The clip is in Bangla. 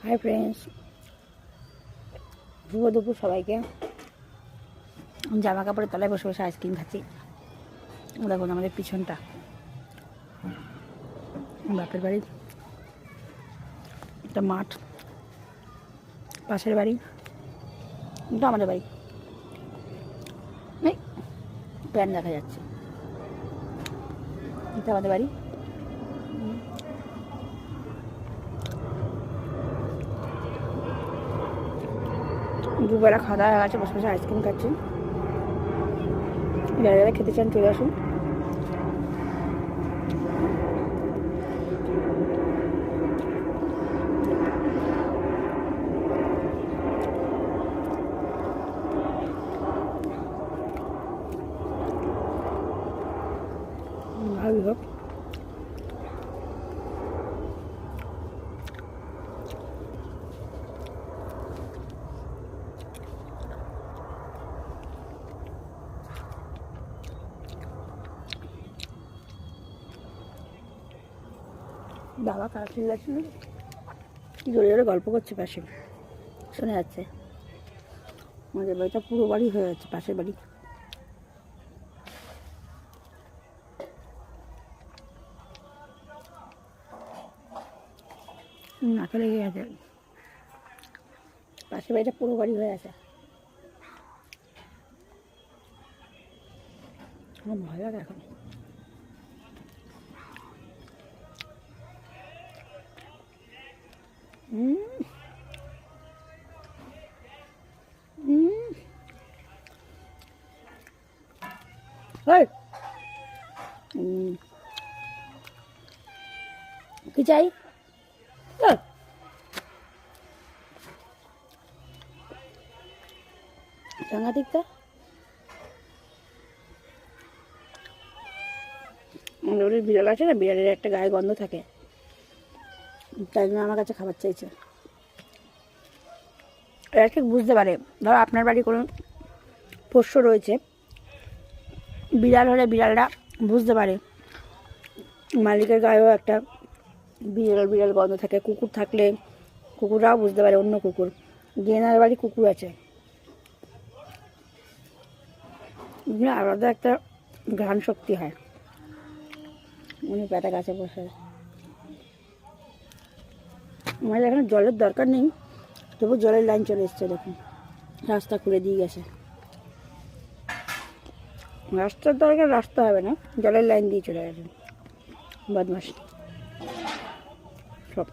হাই ফ্রেন্ডস, শুভ দুপুর সবাইকে। জামা কাপড়ের তলায় বসে বসে আইসক্রিম খাচ্ছি। দেখুন আমাদের পিছনটা বাপের বাড়ি, একটা মাঠ, পাশের বাড়ি, এটা আমাদের বাড়ি। এই প্যান দেখা যাচ্ছে, এটা আমাদের বাড়ি। দুবেলা খাওয়া দাওয়া হয়ে গেছে, বসে বসে আইসক্রিম খাচ্ছি। যারা যারা খেতে চান চলে আসুন। ভালোই হোক। বাবা কাজ চিল্লাছিল, কি জোরে জোরে গল্প করছে পাশে, শোনা যাচ্ছে। আমাদের বাড়িটা পুরো বাড়ি হয়ে যাচ্ছে, পাশের বাড়ি। নাকে লেগে গেছে, পাশের বাড়িটা পুরো বাড়ি হয়ে আছে। আমার ভয় লাগে এখন। কি চাই? সাংঘাতিকটা আমাদের বাড়ির বিড়াল আছে না, বিড়ালের একটা গায়ে গন্ধ থাকে, তাই জন্য আমার কাছে খাবার চাইছে। এরা ঠিক বুঝতে পারে, ধরো আপনার বাড়ি কোনো পোষ্য রয়েছে, বিড়াল হলে বিড়ালটা বুঝতে পারে মালিকের গায়েও একটা বিড়াল বিড়াল গন্ধ থাকে। কুকুর থাকলে কুকুররাও বুঝতে পারে অন্য কুকুর। গেনার বাড়ি কুকুর আছে, আলাদা একটা ঘ্রাণ শক্তি হয়। উনি পেটা গাছে বসে, আমাদের এখানে জলের দরকার নেই, তবু জলের লাইন চলে এসছে। দেখুন রাস্তা খুলে দিয়ে গেছে। রাস্তার দরকার, রাস্তা হবে না, জলের লাইন দিয়ে চলে গেছে। বদমাস সব।